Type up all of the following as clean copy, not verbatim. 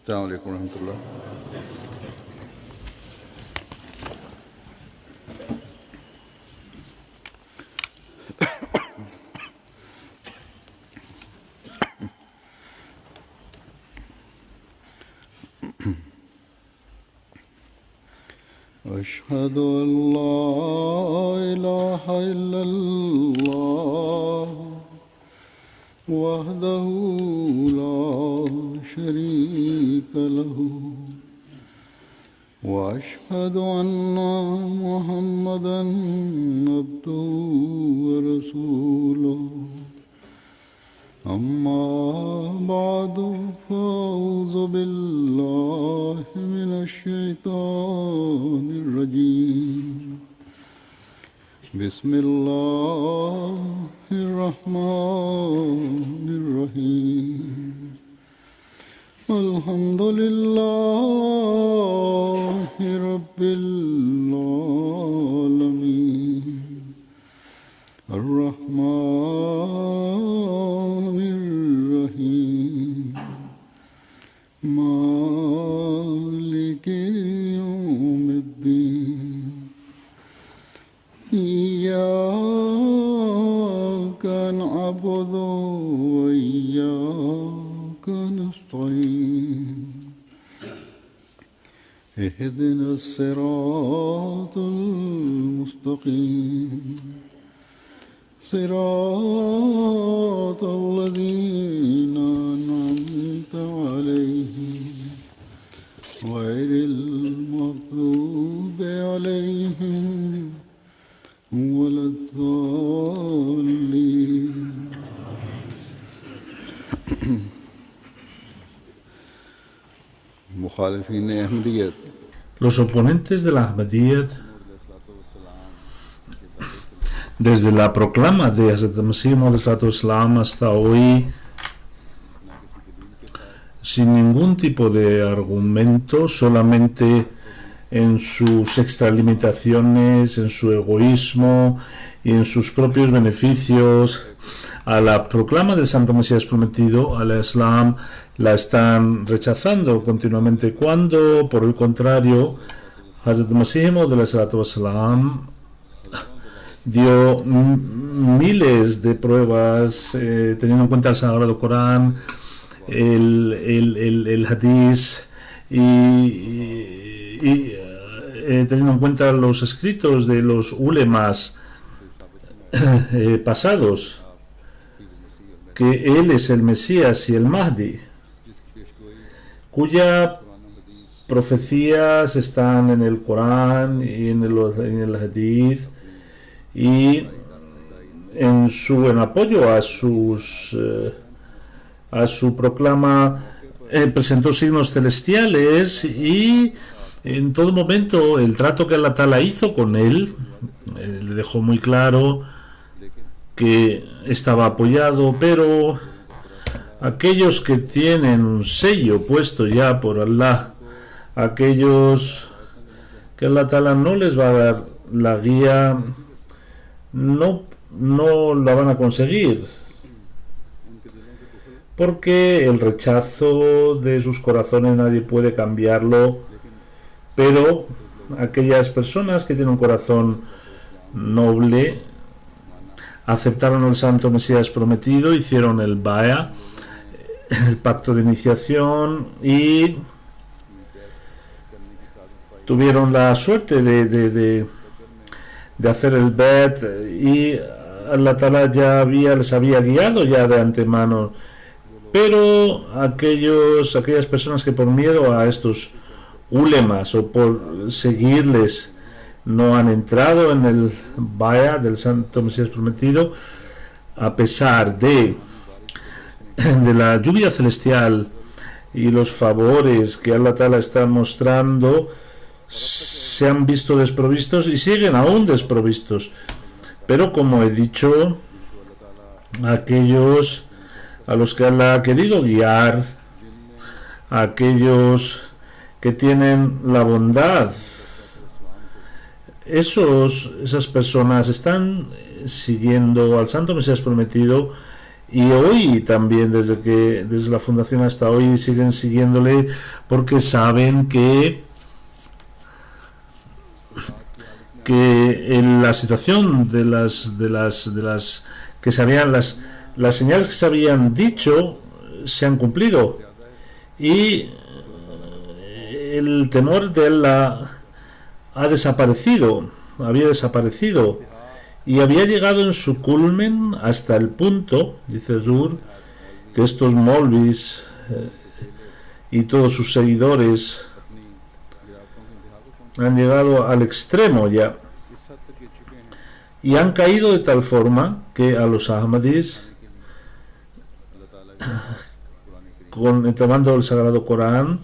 السلام عليكم ورحمة الله. أشهد أن لا إله إلا الله وحده لا شريك له وأشهد أن محمدا عبده ورسوله أما بعد فأعوذ بالله من الشيطان الرجيم بسم الله الرحمن الرحيم الحمد لله رب العالمين الرحمن الرحيم مالك يوم الدين إياك نعبد وإياك نستعين اهدنا الصراط المستقيم صراط الذين أنعمت عليهم غير المغضوب عليهم ولا الضالين. مخالفين أحمدية. Los oponentes de la Ahmadiyyat, desde la proclama de Hazrat Masih Maud hasta hoy, sin ningún tipo de argumento, solamente en sus extralimitaciones, en su egoísmo y en sus propios beneficios, a la proclama del Santo Mesías Prometido, al Islam, la están rechazando continuamente, cuando, por el contrario, Hazrat Masih Maud dio miles de pruebas, teniendo en cuenta el Sagrado Corán, el Hadís y teniendo en cuenta los escritos de los ulemas pasados, que él es el Mesías y el Mahdi, cuyas profecías están en el Corán y en el Hadís, y en apoyo a su proclama presentó signos celestiales, y en todo momento el trato que Allah Ta'ala hizo con él le dejó muy claro que estaba apoyado. Pero aquellos que tienen un sello puesto ya por Allah, aquellos que Allah Ta'ala no les va a dar la guía, no la van a conseguir, porque el rechazo de sus corazones nadie puede cambiarlo. Pero aquellas personas que tienen un corazón noble aceptaron al Santo Mesías Prometido, hicieron el Baya, el pacto de iniciación, y tuvieron la suerte de hacer el Bet, y Allah Ta'ala ya les había guiado ya de antemano. Pero aquellas personas que por miedo a estos ulemas o por seguirles no han entrado en el Baya del Santo Mesías Prometido, a pesar de la lluvia celestial y los favores que Allah Ta'ala está mostrando, se han visto desprovistos y siguen aún desprovistos. Pero, como he dicho, aquellos a los que Allah ha querido guiar, aquellos que tienen la bondad, esas personas están siguiendo al Santo Mesías Prometido y hoy también, desde la fundación hasta hoy, siguen siguiéndole porque saben que en la situación de las que se habían las señales que se habían dicho se han cumplido, y el temor de Allah había desaparecido y había llegado en su culmen hasta el punto, dice Zur, que estos molvis y todos sus seguidores han llegado al extremo ya, y han caído de tal forma que a los Ahmadis, tomando el Sagrado Corán,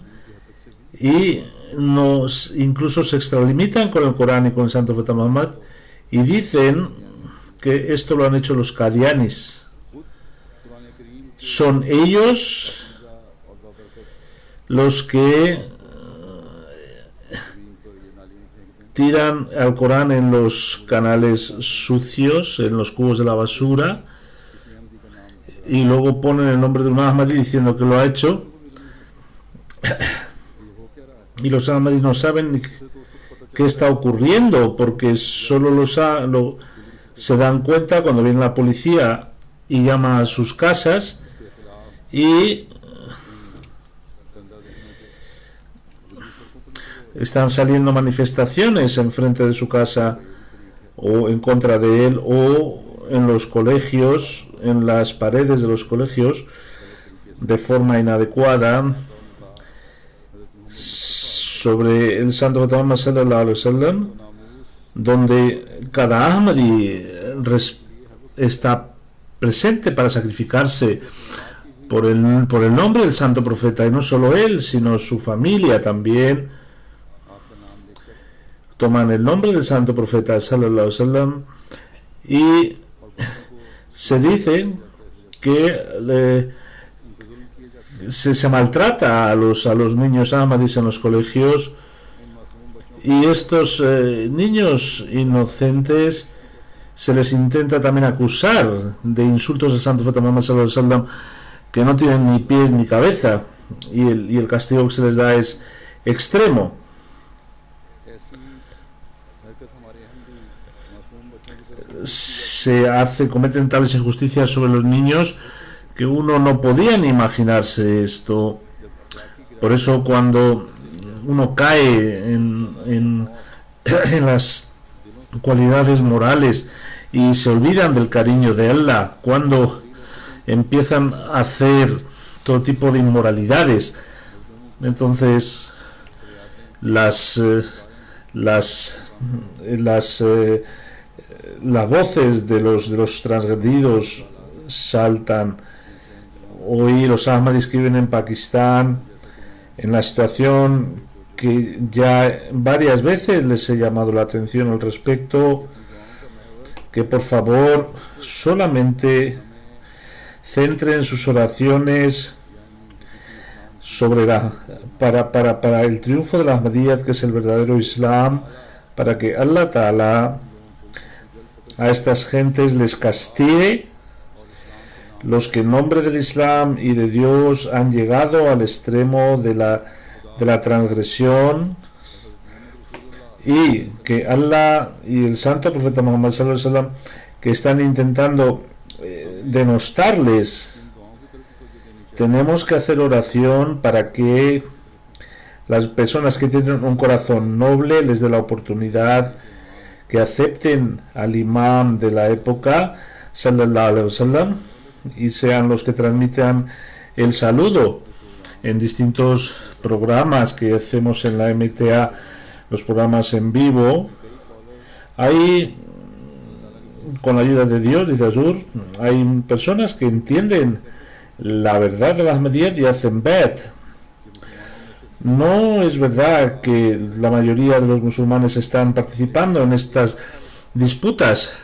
y incluso se extralimitan con el Corán y con el Santo Profeta Muhammad, y dicen que esto lo han hecho los Qadianis. Son ellos los que tiran al Corán en los canales sucios, en los cubos de la basura, y luego ponen el nombre de un Ahmadi diciendo que lo ha hecho, y los Ahmadis no saben qué está ocurriendo, porque solo se dan cuenta cuando viene la policía y llama a sus casas, y están saliendo manifestaciones enfrente de su casa o en contra de él, o en los colegios, en las paredes de los colegios, de forma inadecuada, sobre el Santo Muhammad sallallahu alaihi wasallam, donde cada Ahmadi está presente para sacrificarse por el nombre del Santo Profeta, y no solo él, sino su familia también. Toman el nombre del Santo Profeta sallallahu alaihi wasallam, y se dice que se maltrata a los niños Ahmadis en los colegios, y estos niños inocentes se les intenta también acusar de insultos al Santo Profeta Muhammad sallallahu alaihi wasallam, que no tienen ni pies ni cabeza, y el castigo que se les da es extremo. Cometen tales injusticias sobre los niños que uno no podía ni imaginarse esto. Por eso, cuando uno cae en las cualidades morales y se olvidan del cariño de Allah, cuando empiezan a hacer todo tipo de inmoralidades, entonces las voces de los transgredidos saltan. Hoy los Ahmadis que viven en Pakistán, en la situación que ya varias veces les he llamado la atención al respecto, que por favor solamente centren sus oraciones para el triunfo de la Ahmadiyyat, que es el verdadero Islam, para que Allah Ta'ala a estas gentes les castigue, los que en nombre del Islam y de Dios han llegado al extremo de la transgresión, y que Allah y el Santo Profeta Muhammad sallallahu alaihi wasallam, que están intentando denostarles. Tenemos que hacer oración para que las personas que tienen un corazón noble les dé la oportunidad, que acepten al imam de la época sallallahu alaihi wasallam, y sean los que transmitan el saludo en distintos programas que hacemos en la MTA, los programas en vivo. Hay, con la ayuda de Dios, dice Azur, hay personas que entienden la verdad de las Ahmadiyyat y hacen bet. No es verdad que la mayoría de los musulmanes están participando en estas disputas,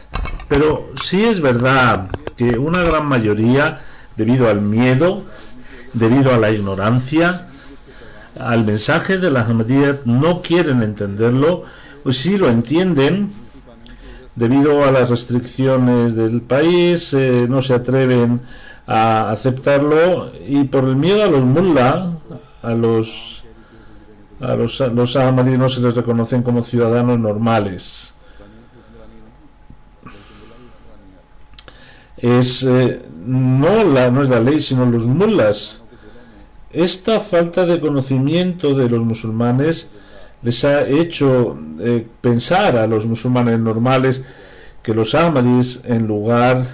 pero sí es verdad que una gran mayoría, debido al miedo, debido a la ignorancia, al mensaje de las Ahmadiyyat, no quieren entenderlo, o si lo entienden, debido a las restricciones del país, no se atreven a aceptarlo, y por el miedo a los mullah, los ahmadíes no se les reconocen como ciudadanos normales. No es la ley, sino los mullahs. Esta falta de conocimiento de los musulmanes les ha hecho pensar a los musulmanes normales que los ahmadis, en lugar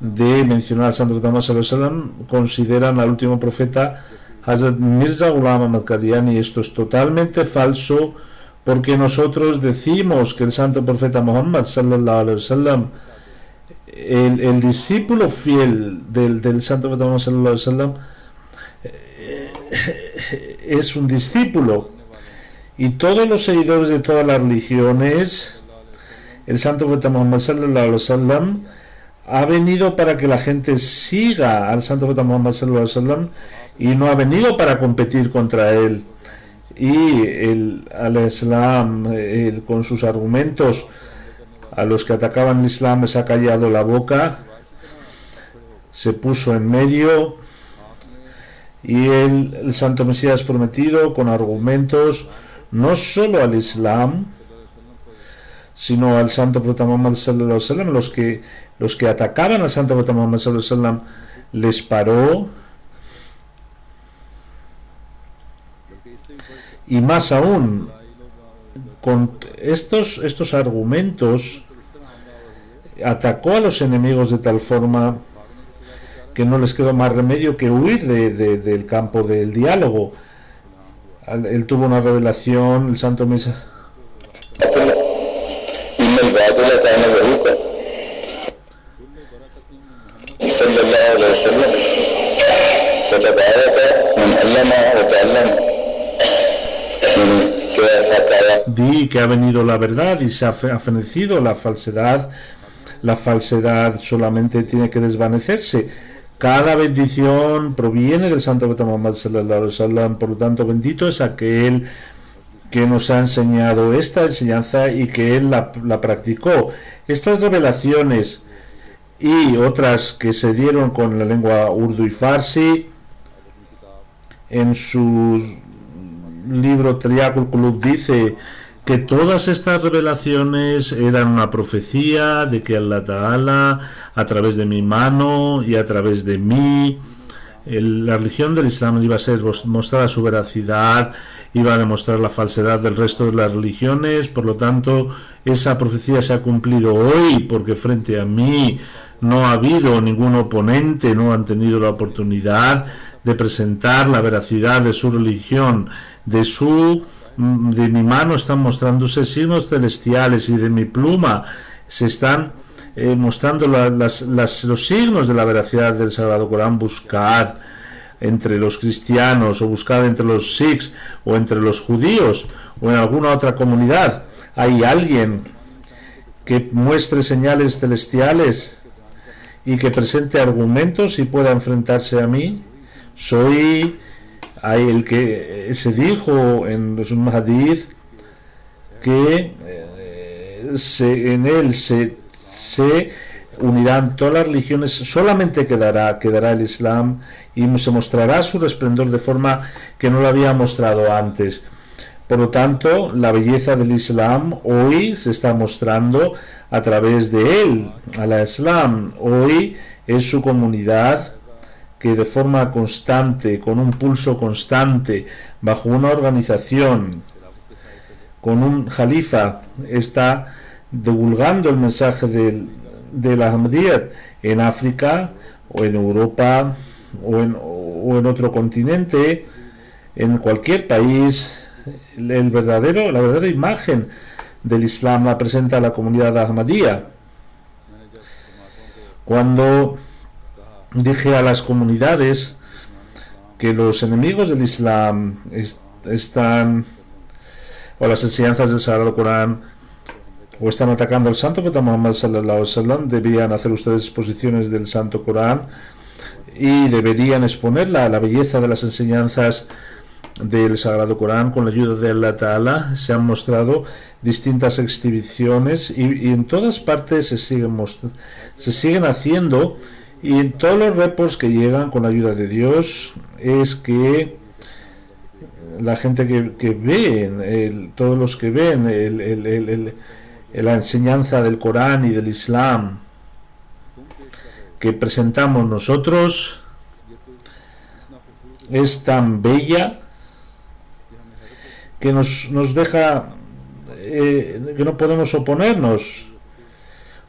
de mencionar al santo Muhammad sallallahu alaihi wasallam, consideran al último profeta Hazrat Mirza Ghulam Ahmad Qadiani. Esto es totalmente falso, porque nosotros decimos que el santo profeta Muhammad sallallahu alaihi wasallam, el discípulo fiel del santo profeta Muhammad sallallahu alaihi wasallam, es un discípulo, y todos los seguidores de todas las religiones, el santo profeta Muhammad sallallahu alaihi wasallam ha venido para que la gente siga al santo profeta Muhammad sallallahu alaihi wasallam, y no ha venido para competir contra él. Y al-Islam, con sus argumentos a los que atacaban el Islam, les ha callado la boca, se puso en medio, y el santo Mesías prometido, con argumentos no solo al Islam, sino al santo profeta Muhammad sallallahu alaihi wasallam, los que atacaban al santo profeta Muhammad sallallahu alaihi wasallam, les paró. Y más aún, con estos argumentos, atacó a los enemigos de tal forma que no les quedó más remedio que huir del campo del diálogo. Él tuvo una revelación, el santo Mesías. Di que ha venido la verdad y se ha fenecido la falsedad. La falsedad solamente tiene que desvanecerse. Cada bendición proviene del santo profeta Muhammad sallallahu alaihi wasallam. Por lo tanto, bendito es aquel que nos ha enseñado esta enseñanza y que él la practicó. Estas revelaciones y otras que se dieron con la lengua urdu y farsi, en su libro Triaqul Qulub dice que todas estas revelaciones eran una profecía de que Allah Ta'ala, a través de mi mano y a través de mí, la religión del Islam iba a ser mostrar su veracidad, iba a demostrar la falsedad del resto de las religiones. Por lo tanto, esa profecía se ha cumplido hoy, porque frente a mí no ha habido ningún oponente, no han tenido la oportunidad de presentar la veracidad de su religión. De mi mano están mostrándose signos celestiales, y de mi pluma se están mostrando los signos de la veracidad del Sagrado Corán. Buscad entre los cristianos, o buscad entre los sikhs, o entre los judíos, o en alguna otra comunidad, hay alguien que muestre señales celestiales y que presente argumentos y pueda enfrentarse a mí. Soy el que se dijo en los hadith que en él se unirán todas las religiones, solamente quedará el Islam, y se mostrará su resplendor de forma que no lo había mostrado antes. Por lo tanto, la belleza del Islam hoy se está mostrando a través de él. Al Islam hoy es su comunidad que de forma constante, con un pulso constante, bajo una organización, con un jalifa, está divulgando el mensaje de la Ahmadiyyat en África, o en Europa, o en otro continente, en cualquier país. La verdadera imagen del Islam la presenta la comunidad Ahmadiyya. Cuando dije a las comunidades que los enemigos del Islam o las enseñanzas del Sagrado Corán, o están atacando al santo profeta Muhammad sallallahu alaihi wasallam, debían hacer ustedes exposiciones del santo Corán y deberían exponer la belleza de las enseñanzas del Sagrado Corán con la ayuda de Allah Ta'ala. Se han mostrado distintas exhibiciones y en todas partes se siguen haciendo, Y en todos los reports que llegan con la ayuda de Dios es que la gente que ve, todos los que ven la enseñanza del Corán y del Islam que presentamos nosotros es tan bella que nos deja que no podemos oponernos,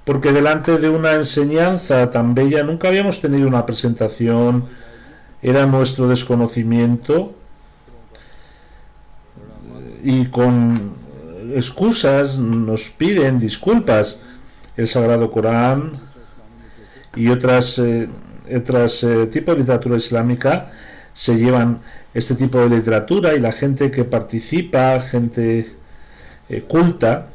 porque delante de una enseñanza tan bella nunca habíamos tenido una presentación, era nuestro desconocimiento, y con excusas nos piden disculpas. El Sagrado Corán y otras tipos de literatura islámica se llevan este tipo de literatura, y la gente que participa, gente culta,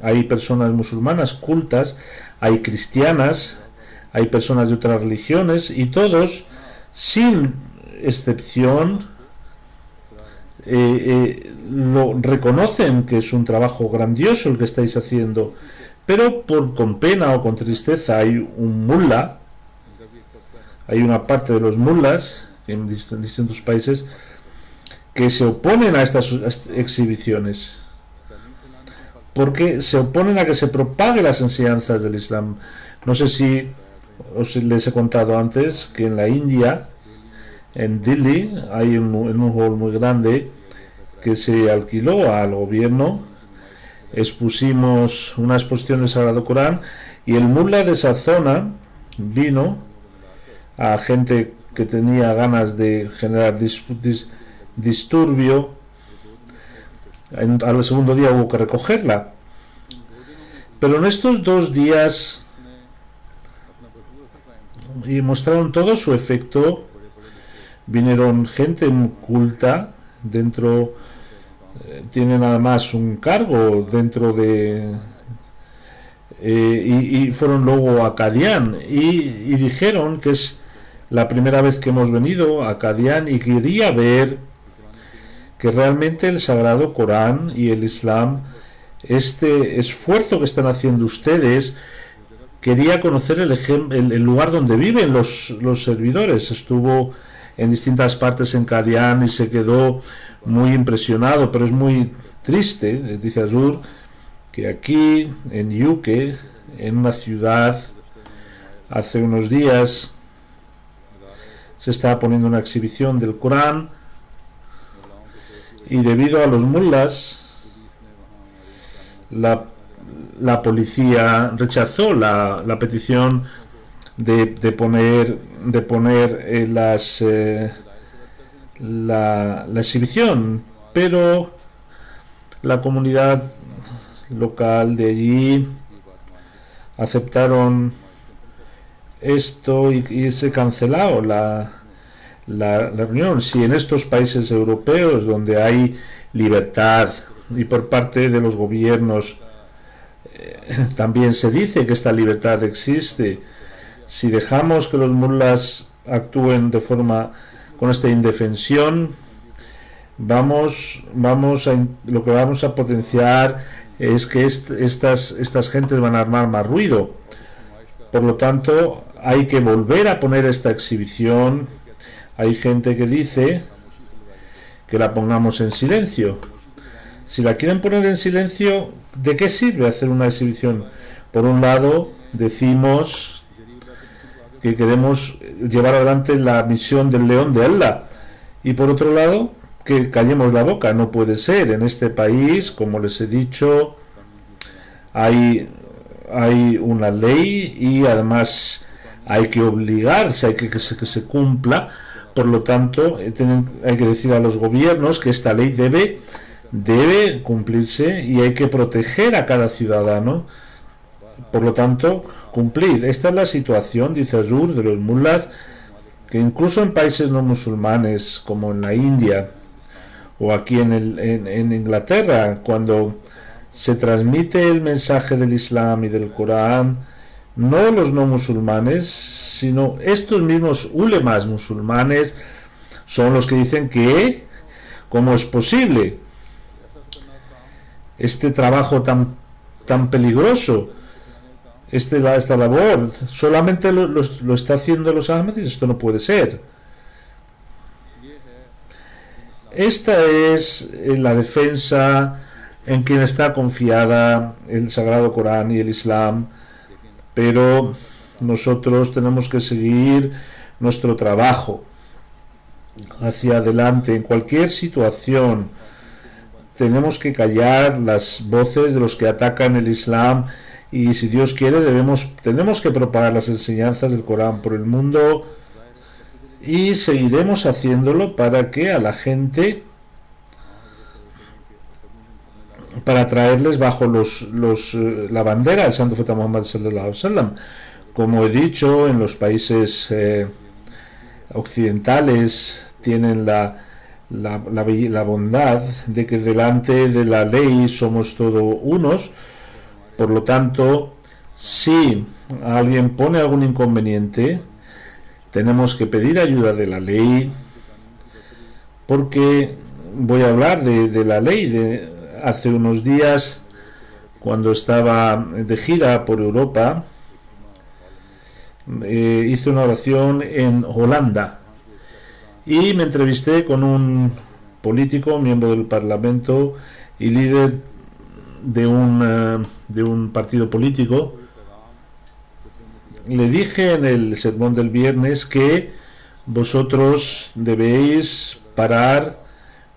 hay personas musulmanas cultas, hay cristianas, hay personas de otras religiones, y todos, sin excepción, lo reconocen que es un trabajo grandioso el que estáis haciendo, pero con pena o con tristeza hay un mullah, hay una parte de los mullahs en distintos países que se oponen a estas exhibiciones, porque se oponen a que se propague las enseñanzas del Islam. No sé si les he contado antes que en la India, en Delhi, hay en un hall muy grande que se alquiló al gobierno, expusimos una exposición del Sagrado Corán, y el mullah de esa zona vino a gente que tenía ganas de generar disturbio. Al segundo día hubo que recogerla, pero en estos 2 días y mostraron todo su efecto. Vinieron gente culta dentro, tienen además un cargo dentro de y fueron luego a Qadian y dijeron que es la primera vez que hemos venido a Qadian, y quería ver que realmente el Sagrado Corán y el Islam, este esfuerzo que están haciendo ustedes, quería conocer el lugar donde viven los servidores. Estuvo en distintas partes en Qadian y se quedó muy impresionado, pero es muy triste, dice Azur, que aquí en UK, en una ciudad, hace unos días se estaba poniendo una exhibición del Corán, y debido a los mullahs la policía rechazó la petición de poner la exhibición, pero la comunidad local de allí aceptaron esto y se canceló la reunión. Si en estos países europeos donde hay libertad y por parte de los gobiernos también se dice que esta libertad existe, si dejamos que los mullahs actúen de forma con esta indefensión, lo que vamos a potenciar es que estas gentes van a armar más ruido. Por lo tanto, hay que volver a poner esta exhibición. Hay gente que dice que la pongamos en silencio. Si la quieren poner en silencio, ¿de qué sirve hacer una exhibición? Por un lado, decimos que queremos llevar adelante la misión del león de Allah, y por otro lado, que callemos la boca. No puede ser. En este país, como les he dicho, hay una ley, y además hay que obligarse, hay que se cumpla. Por lo tanto, hay que decir a los gobiernos que esta ley debe cumplirse, y hay que proteger a cada ciudadano. Por lo tanto, cumplir. Esta es la situación, dice Azur, de los mullahs, que incluso en países no musulmanes como en la India o aquí en Inglaterra, cuando se transmite el mensaje del Islam y del Corán, no los no musulmanes, sino estos mismos ulemas musulmanes son los que dicen que cómo es posible este trabajo tan peligroso esta labor. Solamente lo está haciendo los Ahmadis. Esto no puede ser. Esta es la defensa en quien está confiada el Sagrado Corán y el Islam, pero nosotros tenemos que seguir nuestro trabajo hacia adelante. En cualquier situación tenemos que callar las voces de los que atacan el Islam, y si Dios quiere tenemos que propagar las enseñanzas del Corán por el mundo, y seguiremos haciéndolo para que a la gente, para traerles bajo la bandera del Santo Profeta Muhammad sallallahu alaihi wasallam. Como he dicho, en los países occidentales tienen la bondad de que delante de la ley somos todos unos. Por lo tanto, si alguien pone algún inconveniente, tenemos que pedir ayuda de la ley, porque voy a hablar de la ley. Hace unos días, cuando estaba de gira por Europa, hice una oración en Holanda y me entrevisté con un político, miembro del Parlamento y líder de un partido político. Le dije en el sermón del viernes que vosotros debéis parar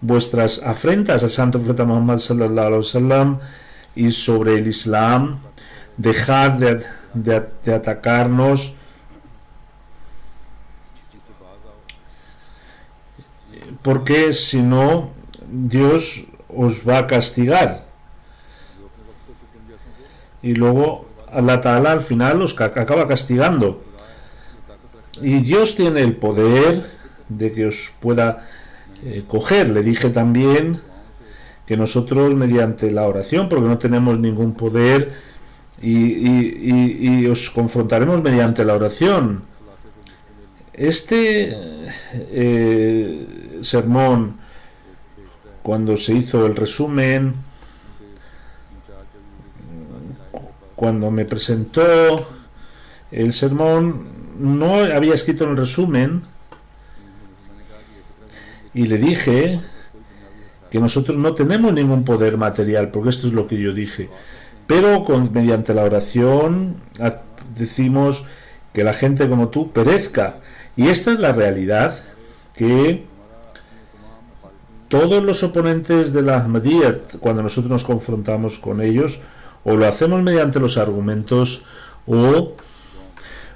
vuestras afrentas al Santo Profeta Muhammad sallallahu alaihi wasallam y sobre el Islam, dejar de atacarnos, porque si no Dios os va a castigar y luego Allah Ta'ala al final os acaba castigando, y Dios tiene el poder de que os pueda coger. Le dije también que nosotros, mediante la oración, porque no tenemos ningún poder, y os confrontaremos mediante la oración. Este sermón, cuando se hizo el resumen, cuando me presentó el sermón, no había escrito en el resumen, y le dije que nosotros no tenemos ningún poder material, porque esto es lo que yo dije, pero mediante la oración decimos que la gente como tú perezca. Y esta es la realidad, que todos los oponentes de la Ahmadiyyah, cuando nosotros nos confrontamos con ellos, o lo hacemos mediante los argumentos o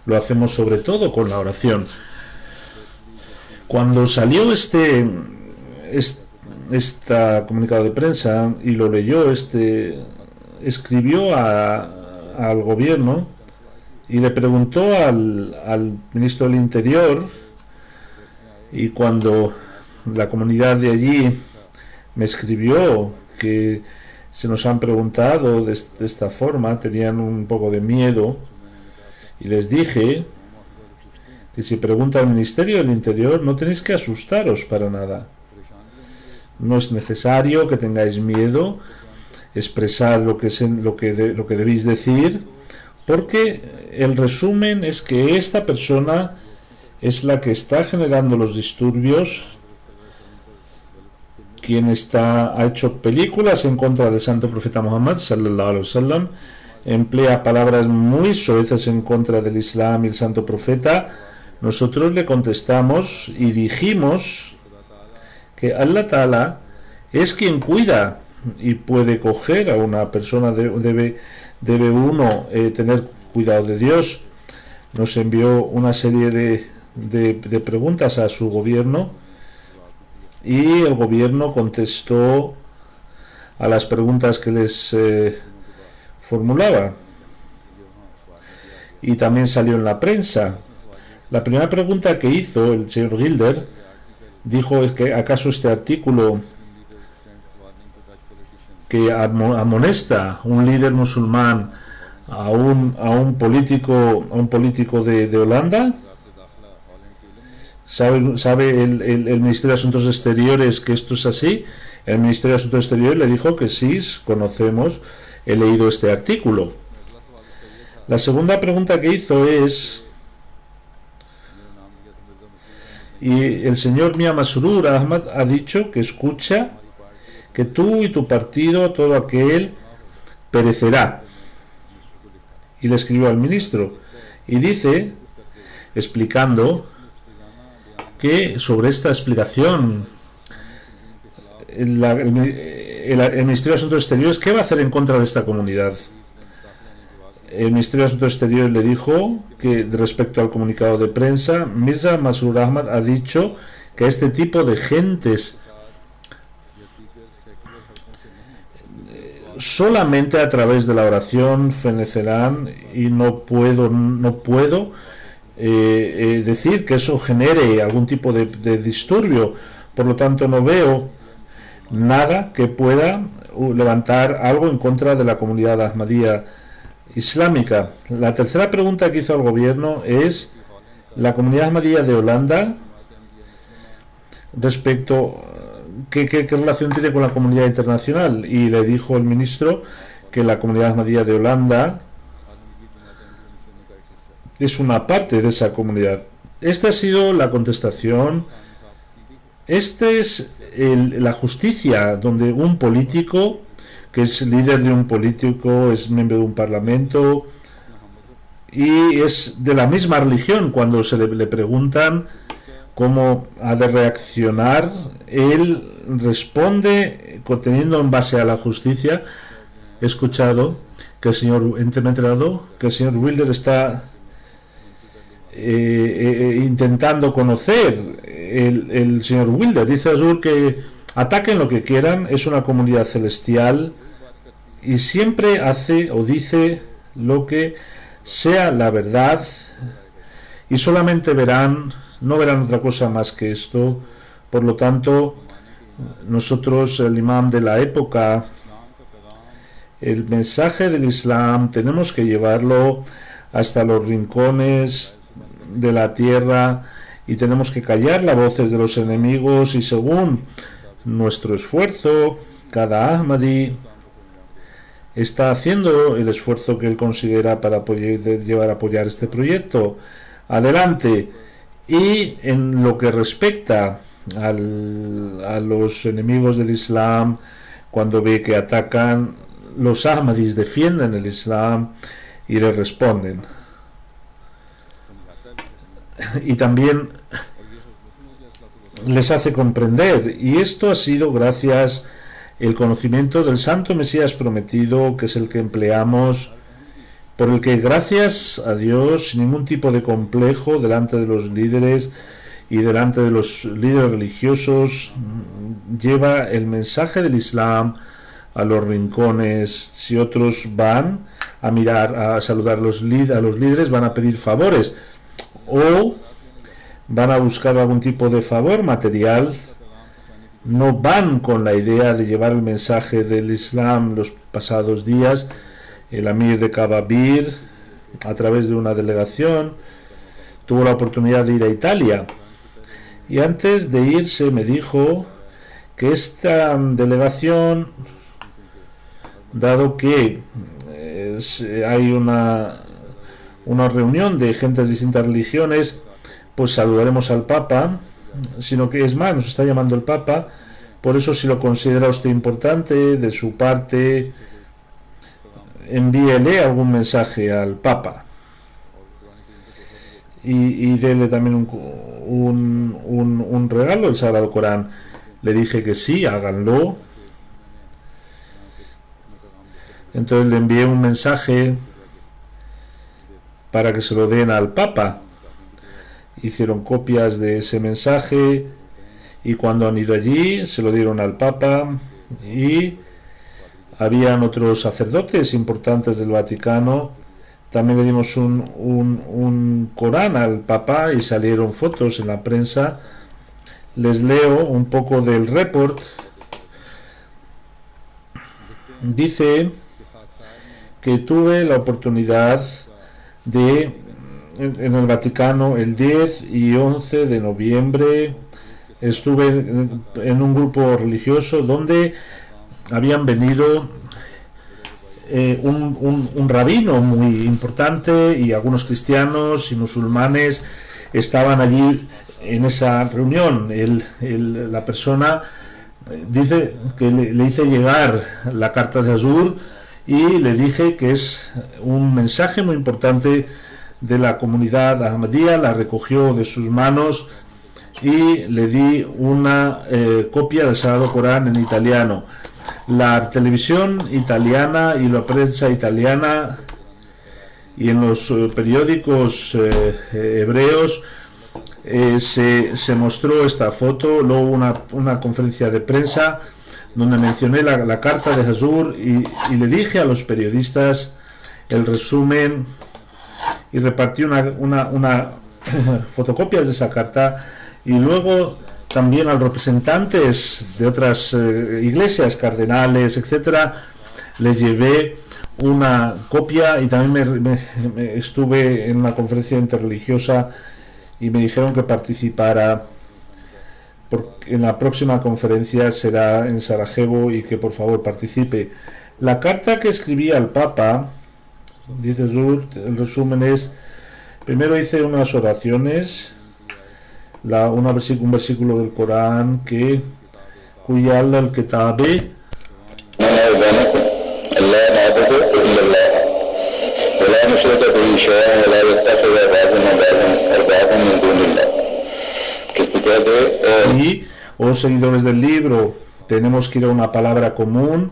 lo hacemos sobre todo con la oración. Cuando salió este comunicado de prensa y lo leyó, escribió al gobierno y le preguntó al ministro del Interior, y cuando la comunidad de allí me escribió que se nos han preguntado de esta forma, tenían un poco de miedo, y les dije que si pregunta al Ministerio del Interior no tenéis que asustaros para nada, no es necesario que tengáis miedo, expresad lo que debéis decir, porque el resumen es que esta persona es la que está generando los disturbios, quien ha hecho películas en contra del Santo Profeta Muhammad sallallahu alaihi wasallam, emplea palabras muy soeces en contra del Islam y el Santo Profeta. Nosotros le contestamos y dijimos que Allah Ta'ala es quien cuida y puede coger a una persona. Debe uno tener cuidado de Dios. Nos envió una serie de preguntas a su gobierno, y el gobierno contestó a las preguntas que les formulaba, y también salió en la prensa. La primera pregunta que hizo el señor Gilder dijo: ¿es que acaso este artículo que amonesta un líder musulmán a un político de Holanda? ¿Sabe el Ministerio de Asuntos Exteriores que esto es así? El Ministerio de Asuntos Exteriores le dijo que sí, conocemos, he leído este artículo. La segunda pregunta que hizo es, y el señor Mia Masroor Ahmad ha dicho que escucha que tú y tu partido, todo aquel, perecerá. Y le escribió al ministro y dice, explicando, que sobre esta explicación el Ministerio de Asuntos Exteriores, ¿qué va a hacer en contra de esta comunidad? El Ministerio de Asuntos Exteriores le dijo que respecto al comunicado de prensa, Mirza Masroor Ahmad ha dicho que este tipo de gentes solamente a través de la oración fenecerán, y no puedo decir que eso genere algún tipo de disturbio. Por lo tanto, no veo nada que pueda levantar algo en contra de la comunidad ahmadía islámica. La tercera pregunta que hizo al gobierno es la comunidad ahmadía de Holanda respecto ¿qué relación tiene con la comunidad internacional? Y le dijo el ministro que la comunidad ahmadía de Holanda es una parte de esa comunidad. Esta ha sido la contestación. Esta es la justicia, donde un político que es líder de un político, es miembro de un parlamento y es de la misma religión, cuando se le preguntan cómo ha de reaccionar, él responde conteniendo en base a la justicia. He escuchado que el señor Wilder está intentando conocer el señor Wilder. Dice Azur que ataquen lo que quieran, es una comunidad celestial y siempre hace o dice lo que sea la verdad, y solamente no verán otra cosa más que esto. Por lo tanto, nosotros, el imam de la época, el mensaje del Islam tenemos que llevarlo hasta los rincones de la tierra y tenemos que callar las voces de los enemigos, y según nuestro esfuerzo, cada Ahmadi está haciendo el esfuerzo que él considera para apoyar este proyecto adelante. Y en lo que respecta a los enemigos del Islam, cuando ve que atacan, los Ahmadis defienden el Islam y le responden. Y también les hace comprender, y esto ha sido gracias al conocimiento del santo Mesías prometido, que es el que empleamos, por el que gracias a Dios, sin ningún tipo de complejo, delante de los líderes y delante de los líderes religiosos, lleva el mensaje del Islam a los rincones. Si otros van a mirar, a saludar a los líderes, van a pedir favores o van a buscar algún tipo de favor material, no van con la idea de llevar el mensaje del Islam. Los pasados días, el Amir de Kababir, a través de una delegación, tuvo la oportunidad de ir a Italia, y antes de irse me dijo que esta delegación, dado que hay una reunión de gentes de distintas religiones, pues saludaremos al Papa, sino que es más, nos está llamando el Papa. Por eso, si lo considera usted importante de su parte, envíele algún mensaje al Papa y dele también un regalo, el Sagrado Corán. Le dije que sí, háganlo. Entonces le envié un mensaje para que se lo den al Papa. Hicieron copias de ese mensaje y cuando han ido allí se lo dieron al Papa, y habían otros sacerdotes importantes del Vaticano. También le dimos un Corán al Papa y salieron fotos en la prensa. Les leo un poco del report. Dice que tuve la oportunidad de, en el Vaticano, el 10 y 11 de noviembre, estuve en un grupo religioso donde habían venido un rabino muy importante y algunos cristianos y musulmanes estaban allí en esa reunión. La persona dice que le hice llegar la carta de Azur y le dije que es un mensaje muy importante de la comunidad Ahmadía, la recogió de sus manos y le di una copia del Sagrado Corán en italiano. La televisión italiana y la prensa italiana y en los periódicos hebreos se mostró esta foto. Luego una conferencia de prensa donde mencioné la carta de Hazur y le dije a los periodistas el resumen y repartí una fotocopias de esa carta, y luego también a los representantes de otras iglesias, cardenales, etcétera, les llevé una copia, y también estuve en una conferencia interreligiosa y me dijeron que participara porque en la próxima conferencia será en Sarajevo y que por favor participe. La carta que escribí al Papa, dice Zur, el resumen es: primero hice unas oraciones, un versículo del Corán que Kuyal al-Kitabe y, oh seguidores del libro, tenemos que ir a una palabra común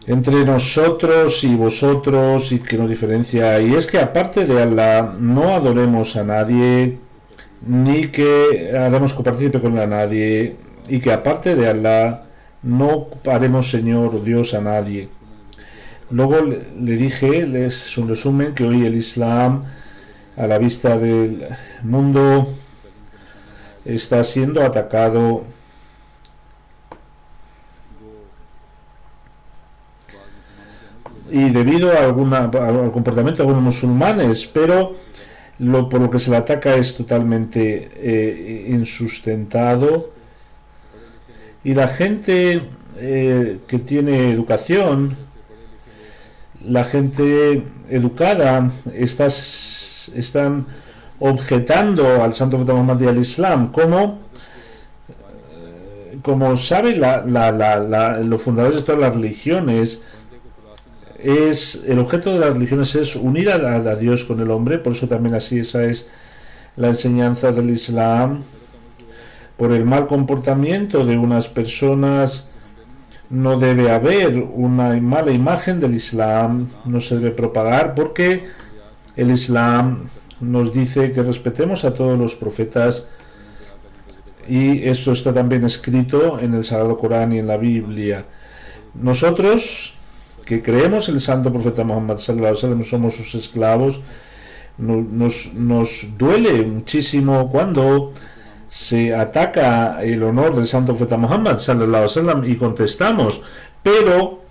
entre nosotros y vosotros y que nos diferencia, y es que aparte de Allah no adoremos a nadie ni que haremos copartícipe con a nadie, y que aparte de Allah no haremos Señor o Dios a nadie. Luego le dije, es un resumen, que hoy el Islam a la vista del mundo está siendo atacado y debido a al comportamiento de algunos musulmanes, pero por lo que se le ataca es totalmente insustentado, y la gente que tiene educación, la gente educada, están objetando al Santo Profeta Muhammad y al Islam, como sabe los fundadores de todas las religiones. El objeto de las religiones es unir a Dios con el hombre, por eso también así esa es la enseñanza del Islam. Por el mal comportamiento de unas personas no debe haber una mala imagen del Islam, no se debe propagar, porque el Islam nos dice que respetemos a todos los profetas, y esto está también escrito en el Sagrado Corán y en la Biblia. Nosotros que creemos en el Santo Profeta Muhammad sallallahu alaihi wasallam, somos sus esclavos, nos duele muchísimo cuando se ataca el honor del Santo Profeta Muhammad sallallahu alaihi wasallam, y contestamos, pero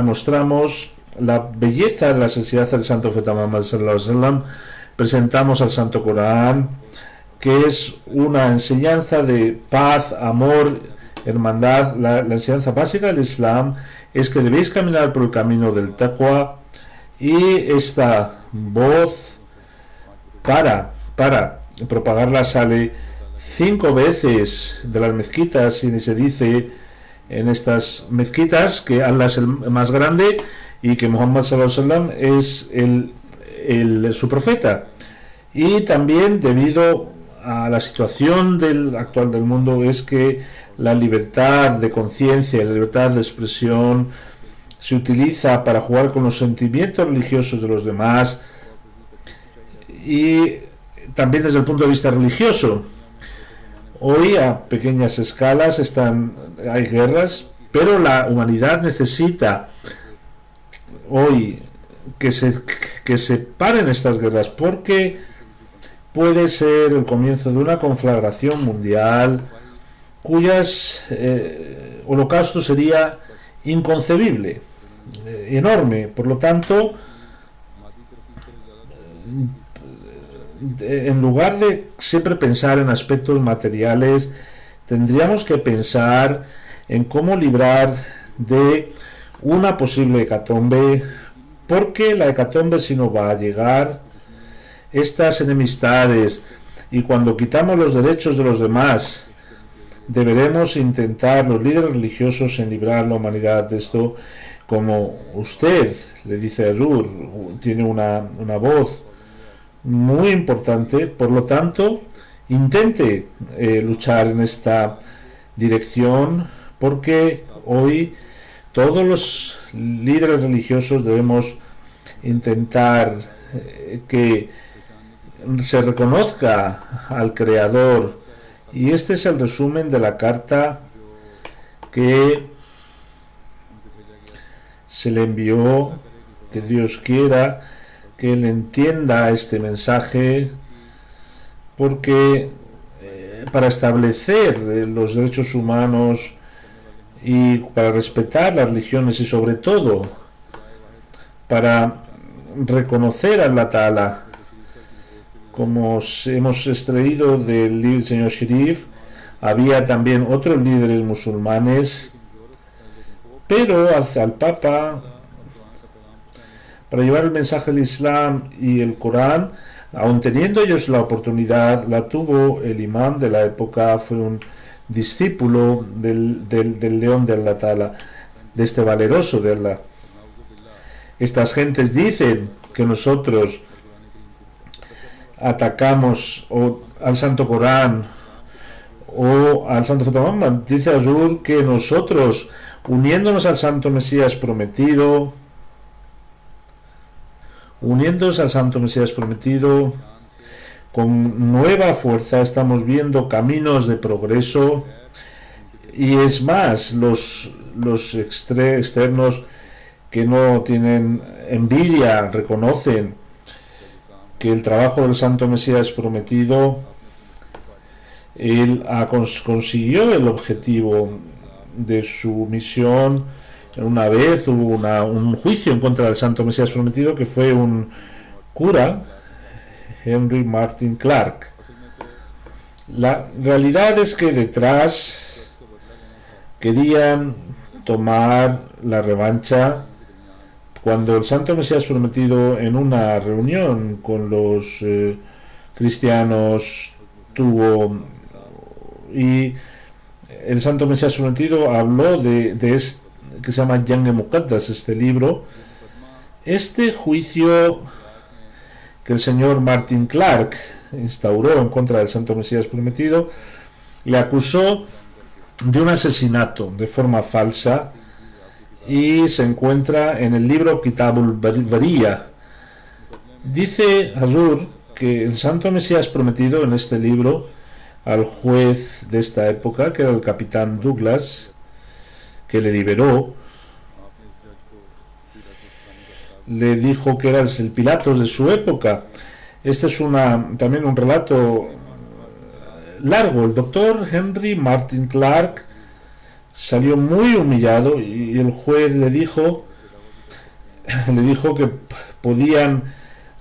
mostramos la belleza de la sensibilidad del Santo Profeta Muhammad sallallahu alaihi wasallam. Presentamos al Santo Corán, que es una enseñanza de paz, amor, hermandad. La enseñanza básica del Islam es que debéis caminar por el camino del taqwa, y esta voz para propagarla sale 5 veces de las mezquitas, y se dice en estas mezquitas que Allah es el más grande y que Muhammad sallallahu alaihi wasallam es su profeta. Y también, debido a la situación actual del mundo, es que la libertad de conciencia, la libertad de expresión se utiliza para jugar con los sentimientos religiosos de los demás, y también desde el punto de vista religioso. Hoy a pequeñas escalas hay guerras, pero la humanidad necesita hoy que se paren estas guerras, porque puede ser el comienzo de una conflagración mundial cuyas holocausto sería inconcebible, enorme. Por lo tanto, en lugar de siempre pensar en aspectos materiales, tendríamos que pensar en cómo librar de una posible hecatombe, porque la hecatombe si no va a llegar, estas enemistades, y cuando quitamos los derechos de los demás, deberemos intentar los líderes religiosos en librar la humanidad de esto. Como usted, le dice Azur, tiene una voz muy importante, por lo tanto, intente luchar en esta dirección, porque hoy todos los líderes religiosos debemos intentar que se reconozca al Creador, y este es el resumen de la carta que se le envió. Que Dios quiera que él entienda este mensaje, porque para establecer los derechos humanos y para respetar las religiones, y sobre todo para reconocer a Allah Ta'ala, como hemos extraído del señor Sharif, había también otros líderes musulmanes, pero al Papa, para llevar el mensaje del Islam y el Corán, aun teniendo ellos la oportunidad, la tuvo el imán de la época, fue un discípulo del león de Allah Ta'ala, de este valeroso de Allah. Estas gentes dicen que nosotros atacamos al Santo Corán o al Santo Fatimah. Dice Azur que nosotros, uniéndonos al Santo Mesías prometido, con nueva fuerza estamos viendo caminos de progreso, y es más, los externos que no tienen envidia reconocen que el trabajo del Santo Mesías prometido, él consiguió el objetivo de su misión. Una vez hubo un juicio en contra del Santo Mesías prometido, que fue un cura, Henry Martin Clark. La realidad es que detrás querían tomar la revancha cuando el Santo Mesías prometido, en una reunión con los cristianos, y el Santo Mesías prometido habló de este que se llama Jang Muqaddas, este libro, este juicio que el señor Martin Clark instauró en contra del Santo Mesías prometido, le acusó de un asesinato de forma falsa, y se encuentra en el libro Kitabul Bariya. Dice Azur que el Santo Mesías prometido, en este libro, al juez de esta época, que era el capitán Douglas, que le liberó, le dijo que era el Pilatos de su época. Este es también un relato largo. El doctor Henry Martin Clark salió muy humillado, y el juez le dijo que podían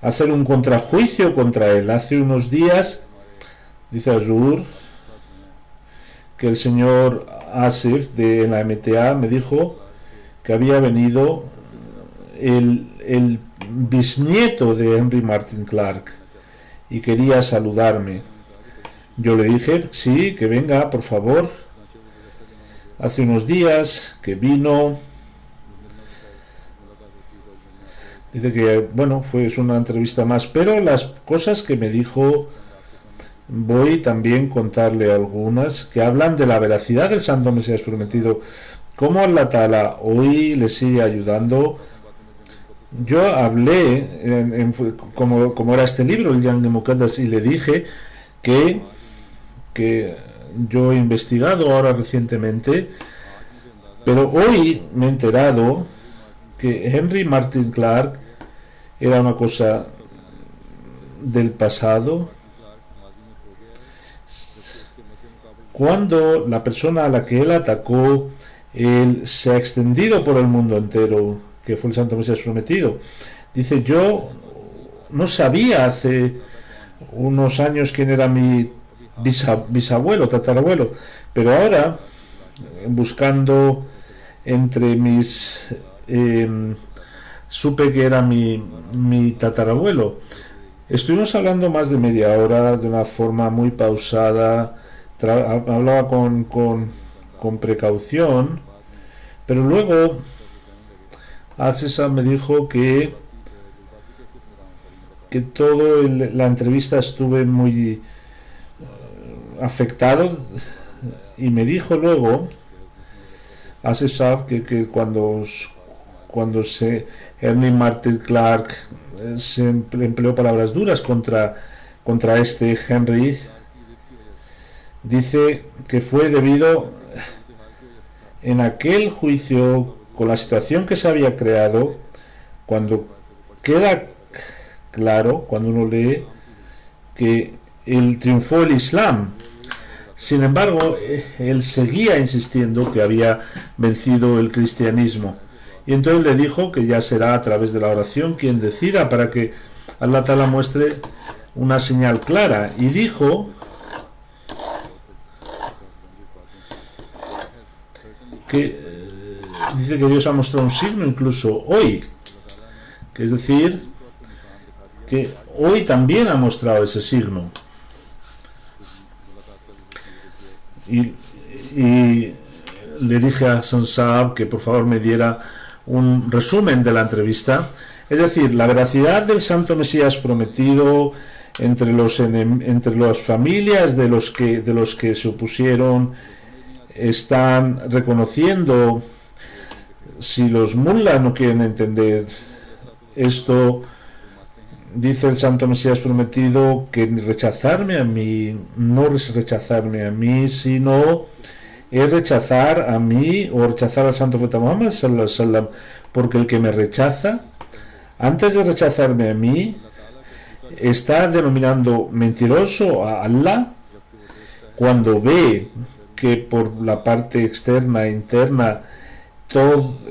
hacer un contrajuicio contra él. Hace unos días, dice Azur, que el señor Asif de la MTA me dijo que había venido el bisnieto de Henry Martin Clark y quería saludarme. Yo le dije, sí, que venga, por favor. Hace unos días que vino. Dice que, bueno, es una entrevista más, pero las cosas que me dijo, voy también a contarle algunas que hablan de la veracidad del Santo Mesías prometido, cómo Allah Ta'ala hoy le sigue ayudando. Yo hablé, como era este libro, el Jang Muqaddas, y le dije que yo he investigado ahora recientemente, pero hoy me he enterado que Henry Martin Clark era una cosa del pasado. Cuando la persona a la que él atacó, él se ha extendido por el mundo entero, que fue el Santo Mesías prometido. Dice, yo no sabía hace unos años quién era mi bisabuelo, tatarabuelo, pero ahora buscando entre mis... supe que era mi tatarabuelo. Estuvimos hablando más de media hora de una forma muy pausada, hablaba con precaución, pero luego César me dijo que la entrevista estuve muy afectado, y me dijo luego César que cuando Ernie Martin Clark se empleó palabras duras contra este Henry, dice que fue debido en aquel juicio, con la situación que se había creado, cuando queda claro, cuando uno lee que triunfó el Islam. Sin embargo, él seguía insistiendo que había vencido el cristianismo. Y entonces le dijo que ya será a través de la oración quien decida, para que Allah Ta'ala muestre una señal clara. Y dijo que dice que Dios ha mostrado un signo incluso hoy, que es decir, que hoy también ha mostrado ese signo. Y le dije a Sansab que por favor me diera un resumen de la entrevista, es decir, la veracidad del Santo Mesías prometido entre las familias de los que se opusieron. Están reconociendo, si los mullas no quieren entender esto, dice el Santo Mesías prometido, que rechazarme a mí, no es rechazarme a mí, sino es rechazar a mí o rechazar al Santo Profeta Muhammad sallallahu alaihi wasallam, porque el que me rechaza, antes de rechazarme a mí, está denominando mentiroso a Allah, cuando ve que por la parte externa e interna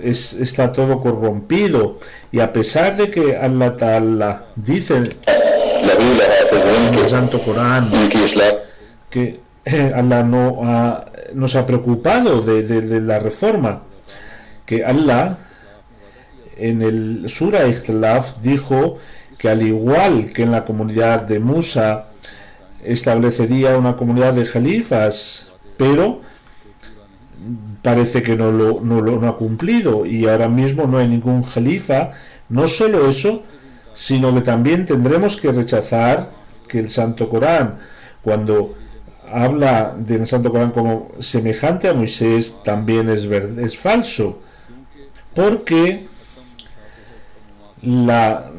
está todo corrompido, y a pesar de que Allah Ta'ala dice en el Santo Corán que Allah no se ha preocupado de la reforma, que Allah en el Surah Ikhtilaf dijo que al igual que en la comunidad de Musa establecería una comunidad de jalifas, pero parece que no ha cumplido, y ahora mismo no hay ningún jalifa. No solo eso, sino que también tendremos que rechazar que el Santo Corán, cuando habla del Santo Corán como semejante a Moisés, también es falso, porque la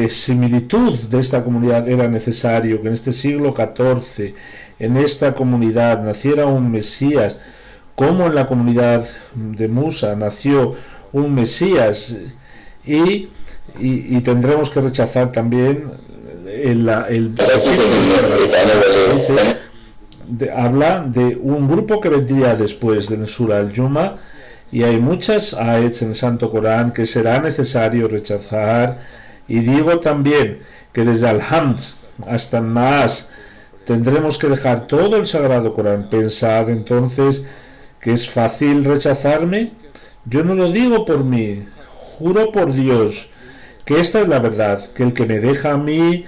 similitud de esta comunidad era necesario, que en este siglo XIV en esta comunidad naciera un Mesías, como en la comunidad de Musa nació un Mesías, y tendremos que rechazar también habla de un grupo que vendría después del Surah al-Juma, y hay muchas ayats en el Santo Corán que será necesario rechazar. Y digo también que desde Al-Hamd hasta Nas tendremos que dejar todo el Sagrado Corán. Pensad entonces que es fácil rechazarme. Yo no lo digo por mí, juro por Dios que esta es la verdad, que el que me deja a mí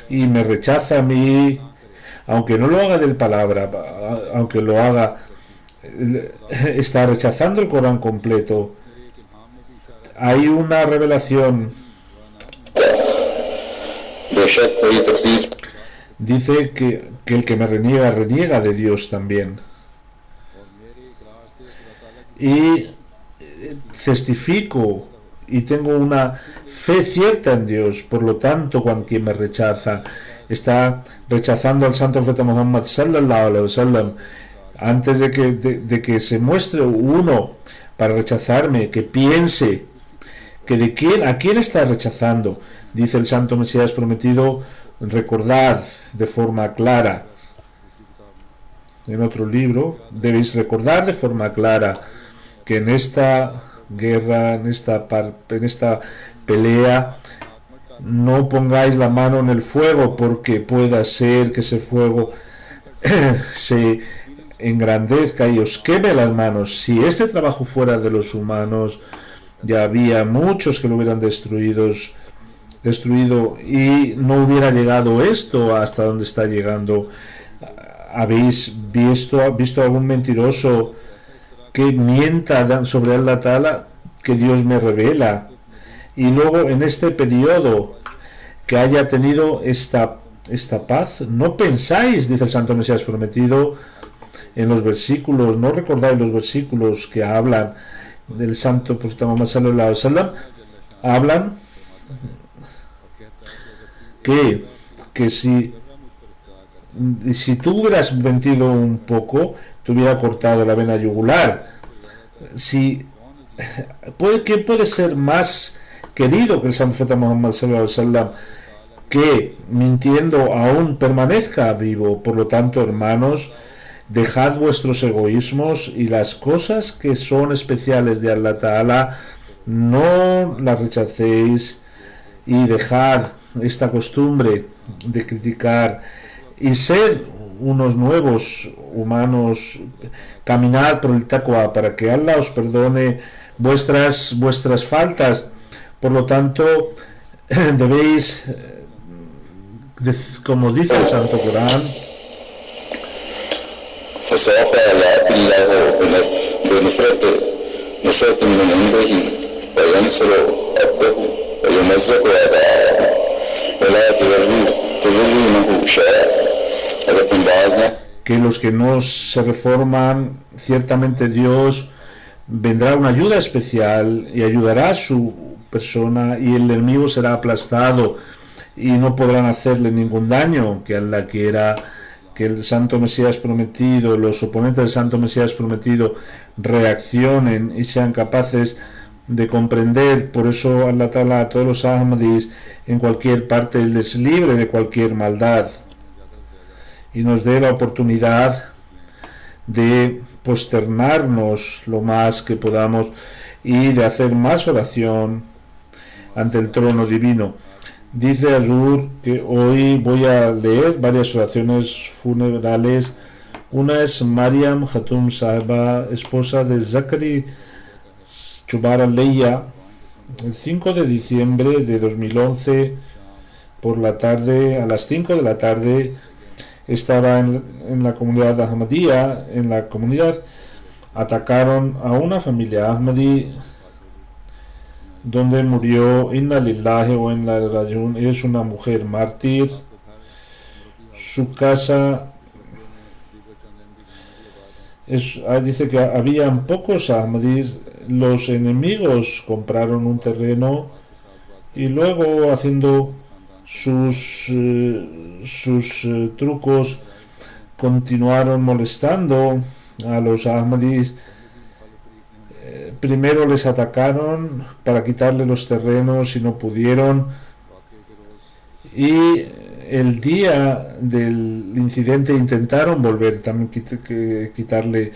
y me rechaza a mí, aunque no lo haga de palabra, aunque lo haga, está rechazando el Corán completo. Hay una revelación, dice que el que me reniega de Dios también, y testifico y tengo una fe cierta en Dios. Por lo tanto, cuando quien me rechaza está rechazando al Santo Profeta Muhammad sallallahu alaihi wasallam. Antes de que se muestre uno para rechazarme, que piense que a quién está rechazando. Dice el Santo Mesías prometido, recordad de forma clara, en otro libro, debéis recordar de forma clara que en esta guerra, en esta pelea, no pongáis la mano en el fuego, porque pueda ser que ese fuego se engrandezca y os queme las manos. Si este trabajo fuera de los humanos, ya había muchos que lo hubieran destruido y no hubiera llegado esto hasta donde está llegando. ¿Habéis visto algún mentiroso que mienta sobre Allah Ta'ala que Dios me revela? Y luego en este periodo que haya tenido esta paz, ¿no pensáis, dice el Santo Mesías prometido, en los versículos, no recordáis los versículos que hablan del Santo Profeta Muhammad sallallahu alaihi wasallam? Hablan que si tú hubieras mentido un poco, te hubiera cortado la vena yugular. ¿Quién puede ser más querido que el Santo Profeta Muhammad sallallahu alaihi wasallam, que mintiendo aún permanezca vivo? Por lo tanto, hermanos, dejad vuestros egoísmos y las cosas que son especiales de Allah Ta'ala no las rechacéis, y dejad esta costumbre de criticar y ser unos nuevos humanos. Caminad por el taqwa para que Allah os perdone vuestras faltas. Por lo tanto, debéis, como dice el Santo Corán, que los que no se reforman, ciertamente Dios vendrá una ayuda especial y ayudará a su persona, y el enemigo será aplastado y no podrán hacerle ningún daño. Que Allah quiera que el Santo Mesías prometido, los oponentes del Santo Mesías prometido, reaccionen y sean capaces de comprender. Por eso Allah Ta'ala a todos los Ahmadis en cualquier parte les libre de cualquier maldad y nos dé la oportunidad de posternarnos lo más que podamos y de hacer más oración ante el trono divino. Dice Azur que hoy voy a leer varias oraciones funerales. Una es Mariam Khatum Sahaba, esposa de Zakari Chubara Leia, el 5 de diciembre de 2011 por la tarde, a las 5 de la tarde, estaba en la comunidad Ahmadía. En la comunidad atacaron a una familia Ahmadi donde murió. Inna lillahi wa inna ilaihi rajiun. Es una mujer mártir. Su casa dice que habían pocos Ahmadis. Los enemigos compraron un terreno y luego, haciendo sus trucos, continuaron molestando a los Ahmadis. Primero les atacaron para quitarle los terrenos y no pudieron, y el día del incidente intentaron volver también quitarle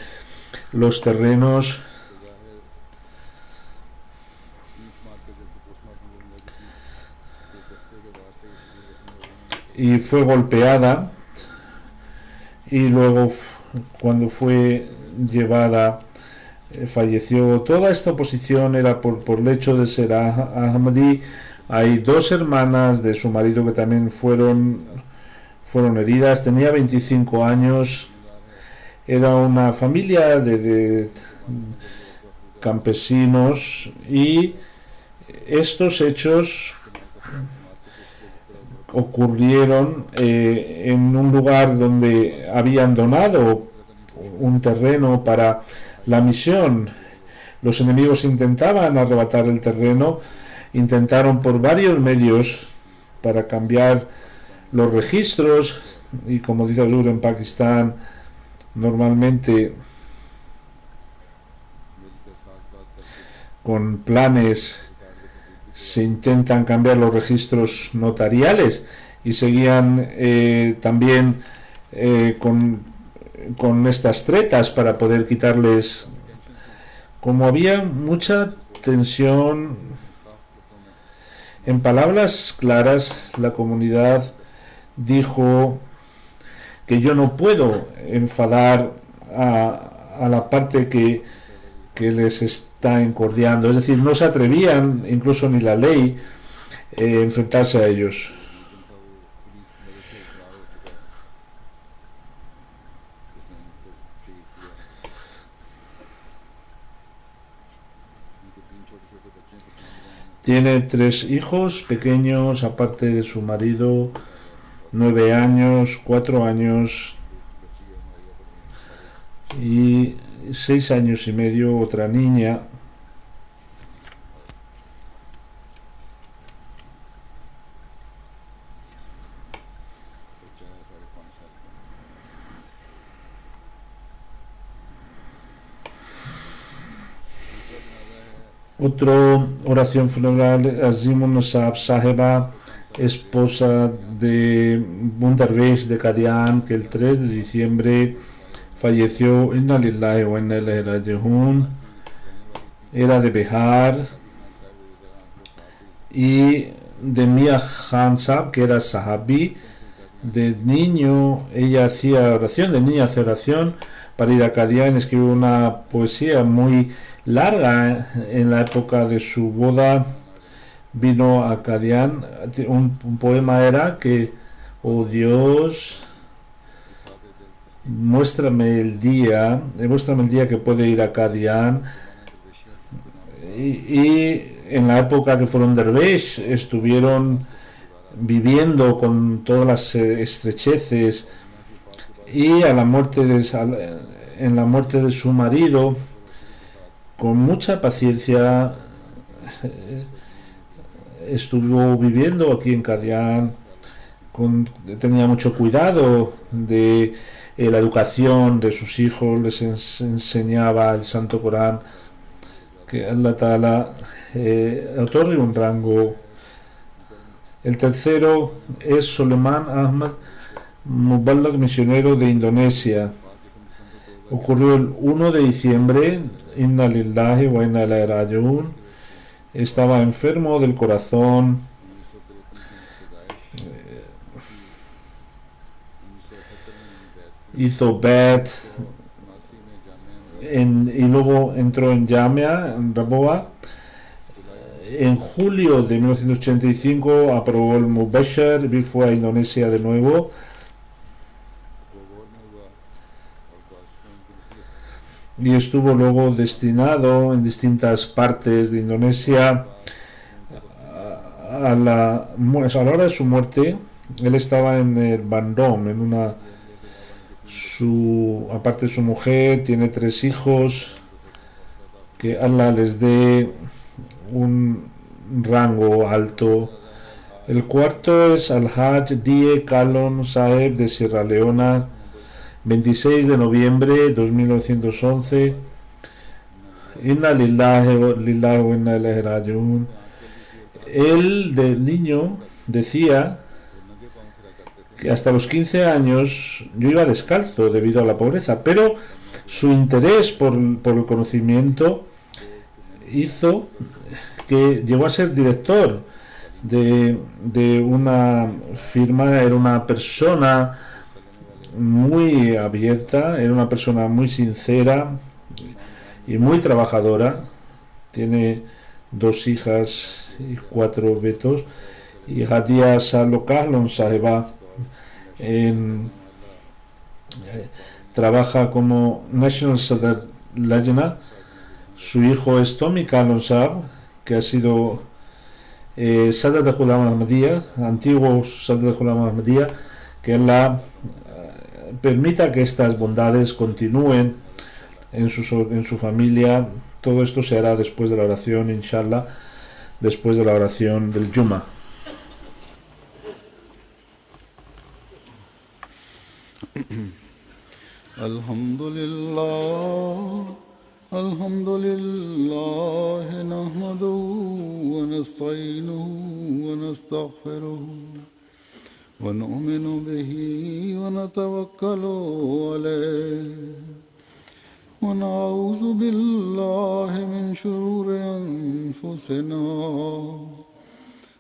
los terrenos, y fue golpeada, y luego cuando fue llevada falleció. Toda esta oposición era por el hecho de ser Ahmadi. Hay dos hermanas de su marido que también fueron heridas. Tenía 25 años. Era una familia de campesinos, y estos hechos ocurrieron en un lugar donde habían donado un terreno para la misión. Los enemigos intentaban arrebatar el terreno, intentaron por varios medios para cambiar los registros, y como dice Azur, en Pakistán normalmente con planes se intentan cambiar los registros notariales, y seguían también con estas tretas para poder quitarles. Como había mucha tensión, en palabras claras la comunidad dijo que yo no puedo enfadar a la parte que les está encordiando. Es decir, no se atrevían, incluso ni la ley, enfrentarse a ellos. Tiene 3 hijos pequeños, aparte de su marido, 9 años, 4 años y 6 años y medio, otra niña. Otra oración funeral, Azimun Saab Saheba, esposa de Bundarvesh de Kadian, que el 3 de diciembre falleció. Inna lillahi wa inna ilaihi raji'un. Era de Bihar. Y de Mia Khan Saab, que era sahabí. De niño ella hacía oración, de niña hacía oración para ir a Kadian. Escribió una poesía muy larga en la época de su boda. Vino a Kadian. Un poema era que: oh Dios, muéstrame el día que puede ir a Kadian. Y en la época que fueron dervish estuvieron viviendo con todas las estrecheces, y en la muerte de su marido, con mucha paciencia, estuvo viviendo aquí en Kadian. Tenía mucho cuidado de la educación de sus hijos, les enseñaba el Santo Corán, que Allah Ta'ala otorgue un rango. El tercero es Soleiman Ahmad Muballag, misionero de Indonesia. Ocurrió el 1 de diciembre. Inna lillahi wa inna ilaihi raji'un. Estaba enfermo del corazón. Hizo BED y luego entró en Jamia, en Raboa. En julio de 1985 aprobó el Mubashir y fue a Indonesia de nuevo. Y estuvo luego destinado en distintas partes de Indonesia. A la hora de su muerte, él estaba en el Bandung, aparte de su mujer, tiene 3 hijos. Que Allah les dé un rango alto. El cuarto es Al-Hajj Die Kalon Saeb de Sierra Leona, 26 de noviembre de 1911. Inna lillahi wa inna ilaihi raji'un. Él, de niño, decía que hasta los 15 años yo iba descalzo debido a la pobreza, pero su interés por el conocimiento hizo que llegó a ser director de una firma. Era una persona muy abierta, era una persona muy sincera y muy trabajadora. Tiene 2 hijas y 4 betos. Y Hadia Salo Kahlon Saheba trabaja como National Sadr Lajna. Su hijo es Tommy Kahlon Sahab, que ha sido Sadr de Ulama Ahmadiyya, antiguo Sadr de Ulama Ahmadiyya. Que él permita que estas bondades continúen en su familia. Todo esto se hará después de la oración, inshallah, después de la oración del Juma. Alhamdulillah, nahmaduhu wa nasta'inuhu wa nastaghfiruhu wa nu'minu bihi wa natawakkalu alayhi wa na'udhu billahi min shururi anfusina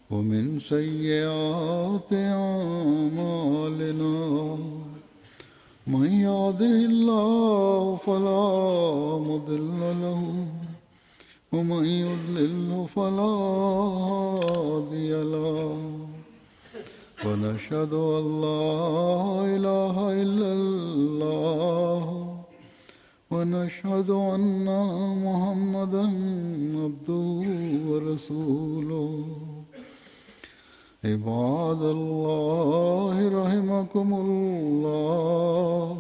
wa min sayyiati a'malina. من يهده الله فلا مضل له ومن يضلله فلا هادي له ونشهد أن لا إله إلا الله ونشهد أن محمدا عبده ورسوله عباد الله رحمكم الله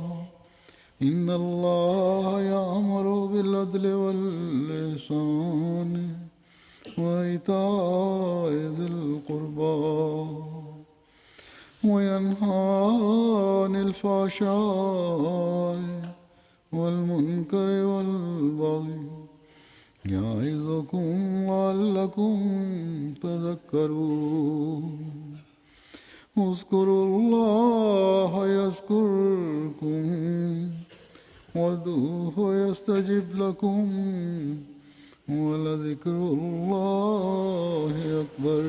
إن الله يأمر بالعدل والإحسان وإيتاء ذي القربى وينهى عن الفحشاء والمنكر والبغي يعظكم لعلكم تذكرون اذكروا الله يذكركم وادعوه يستجب لكم ولذكر الله أكبر